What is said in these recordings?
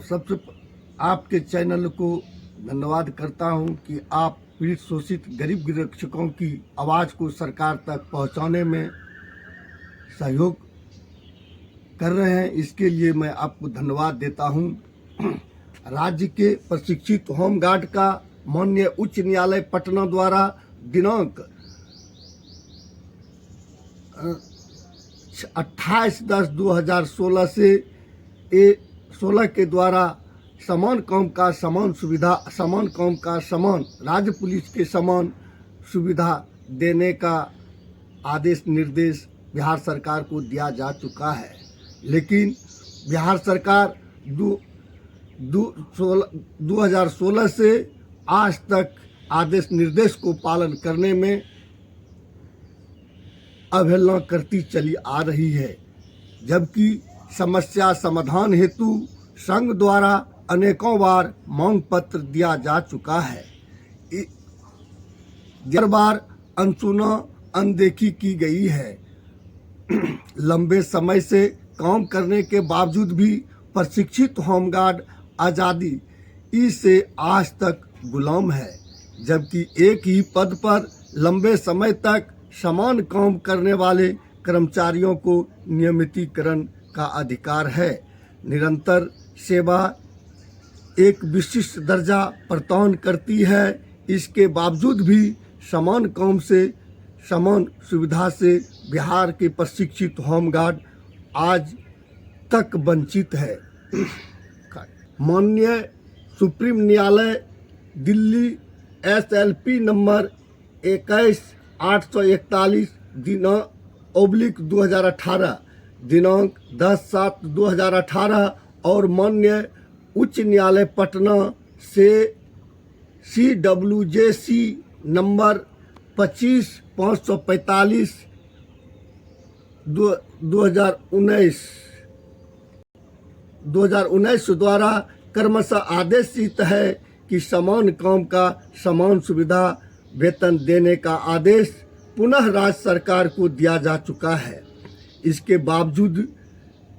सबसे आपके चैनल को धन्यवाद करता हूं कि आप पीड़ित शोषित गरीब गृहरक्षकों की आवाज़ को सरकार तक पहुंचाने में सहयोग कर रहे हैं। इसके लिए मैं आपको धन्यवाद देता हूं। राज्य के प्रशिक्षित होमगार्ड का माननीय उच्च न्यायालय पटना द्वारा दिनांक 28/10/2016 से 16 के द्वारा समान काम का समान सुविधा, समान काम का समान राज्य पुलिस के समान सुविधा देने का आदेश निर्देश बिहार सरकार को दिया जा चुका है। लेकिन बिहार सरकार 2016 से आज तक आदेश निर्देश को पालन करने में अवहेलना करती चली आ रही है, जबकि समस्या समाधान हेतु संघ द्वारा अनेकों बार मांग पत्र दिया जा चुका है। हर बार अनसुना अनदेखी की गई है। लंबे समय से काम करने के बावजूद भी प्रशिक्षित होमगार्ड आज़ादी से आज तक गुलाम है, जबकि एक ही पद पर लंबे समय तक समान काम करने वाले कर्मचारियों को नियमितीकरण का अधिकार है। निरंतर सेवा एक विशिष्ट दर्जा प्रदान करती है। इसके बावजूद भी समान काम से समान सुविधा से बिहार के प्रशिक्षित होमगार्ड आज तक वंचित है। माननीय सुप्रीम न्यायालय दिल्ली SLP नंबर 21841 2018 दिनांक 10/7/2018 और माननीय उच्च न्यायालय पटना से CWJC नंबर 25/545 2019 द्वारा क्रमशः आदेशित है कि समान काम का समान सुविधा वेतन देने का आदेश पुनः राज्य सरकार को दिया जा चुका है। इसके बावजूद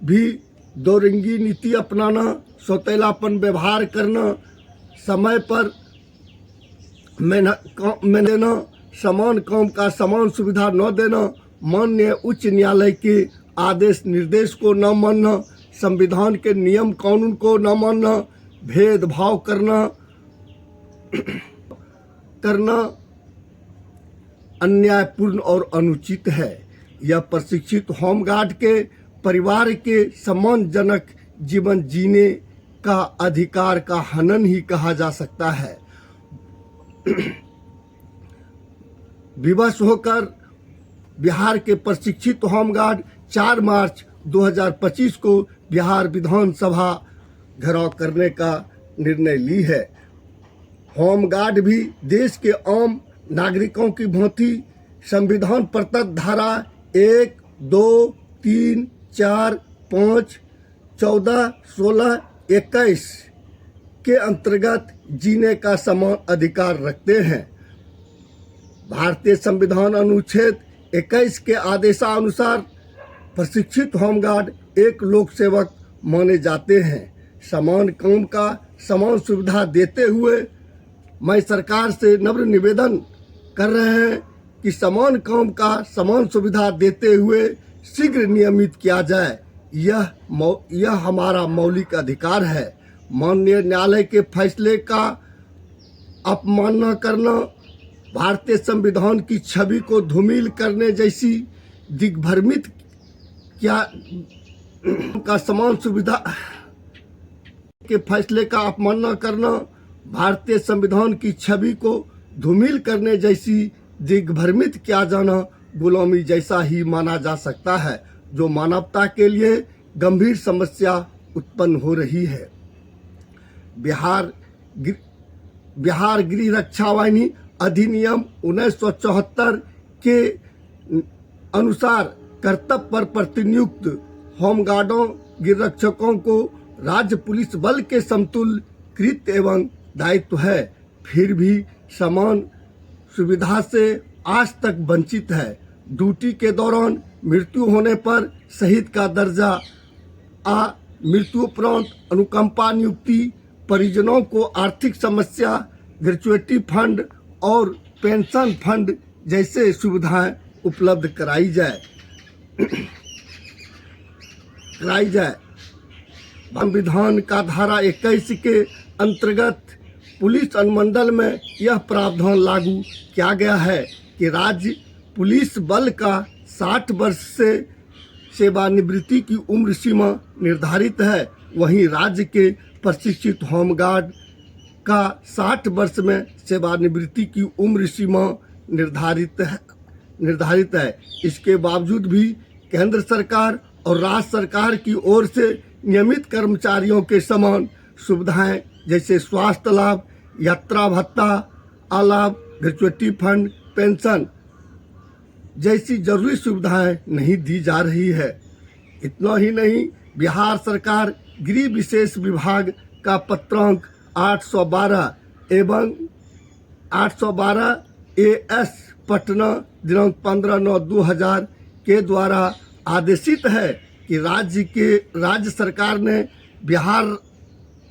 भी दोरंगी नीति अपनाना, सौतेलापन व्यवहार करना, समय पर मेहनत देना, समान काम का समान सुविधा न देना, माननीय उच्च न्यायालय के आदेश निर्देश को न मानना, संविधान के नियम कानून को न मानना, भेदभाव करना अन्यायपूर्ण और अनुचित है। यह प्रशिक्षित होमगार्ड के परिवार के सम्मानजनक जीवन जीने का अधिकार का हनन ही कहा जा सकता है। विवश होकर बिहार के प्रशिक्षित होमगार्ड 4 मार्च 2025 को बिहार विधानसभा घेराव करने का निर्णय ली है। होमगार्ड भी देश के आम नागरिकों की भांति संविधान प्रदत्त धारा 1, 2, 3, 4, 5, 14, 16, 21 के अंतर्गत जीने का समान अधिकार रखते हैं। भारतीय संविधान अनुच्छेद 21 के आदेशानुसार प्रशिक्षित होमगार्ड एक लोक सेवक माने जाते हैं। समान काम का समान सुविधा देते हुए मैं सरकार से नम्र निवेदन कर रहे हैं कि समान काम का समान सुविधा देते हुए शीघ्र नियमित किया जाए। यह हमारा मौलिक अधिकार है। माननीय न्यायालय के फैसले का अपमानना करना, भारतीय संविधान की छवि को धूमिल करने जैसी दिग्भ्रमित क्या का समान सुविधा के फैसले का अपमानना करना, भारतीय संविधान की छवि को धूमिल करने जैसी दिग्भ्रमित किया जाना गुलामी जैसा ही माना जा सकता है, जो मानवता के लिए गंभीर समस्या उत्पन्न हो रही है। बिहार गृह रक्षा वाहिनी अधिनियम 1974 के अनुसार कर्तव्य पर प्रतिनियुक्त होमगार्डों गृहरक्षकों को राज्य पुलिस बल के समतुल्य कृत्य एवं दायित्व है, फिर भी समान सुविधा से आज तक वंचित है। ड्यूटी के दौरान मृत्यु होने पर शहीद का दर्जा मृत्युपरांत अनुकंपा नियुक्ति, परिजनों को आर्थिक समस्या, ग्रेच्युटी फंड और पेंशन फंड जैसे सुविधाएं उपलब्ध कराई जाए। संविधान का धारा 21 के अंतर्गत पुलिस अनुमंडल में यह प्रावधान लागू किया गया है कि राज्य पुलिस बल का 60 वर्ष से सेवानिवृत्ति की उम्र सीमा निर्धारित है। वहीं राज्य के प्रशिक्षित होमगार्ड का 60 वर्ष में सेवानिवृत्ति की उम्र सीमा निर्धारित है। इसके बावजूद भी केंद्र सरकार और राज्य सरकार की ओर से नियमित कर्मचारियों के समान सुविधाएं जैसे स्वास्थ्य लाभ, यात्रा भत्ता, आलाभ, ग्रेच्युटी फंड, पेंशन जैसी जरूरी सुविधाएं नहीं दी जा रही है। इतना ही नहीं, बिहार सरकार गृह विशेष विभाग का पत्रांक 812 एवं 812 AS पटना दिनांक 15/9/2000 के द्वारा आदेशित है कि राज्य सरकार ने बिहार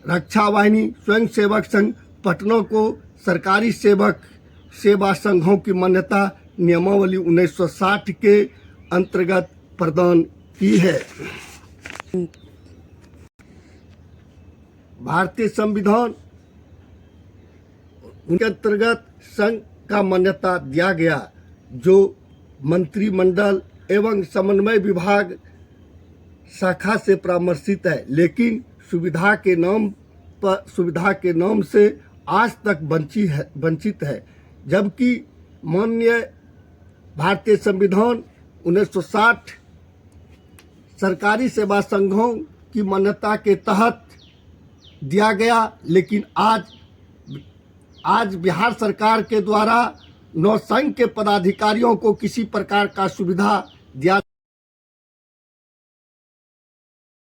रक्षा वाहिनी स्वयंसेवक संघ पटना को सरकारी सेवा संघों की मान्यता नियमावली 1960 के अंतर्गत प्रदान की है। भारतीय संविधान उनके अंतर्गत संघ का मान्यता दिया गया, जो मंत्रिमंडल एवं समन्वय विभाग शाखा से परामर्शित है, लेकिन सुविधा के नाम से आज तक वंचित है। जबकि माननीय भारतीय संविधान 1960 सरकारी सेवा संघों की मान्यता के तहत दिया गया, लेकिन आज बिहार सरकार के द्वारा नौ संघ के पदाधिकारियों को किसी प्रकार का सुविधा दिया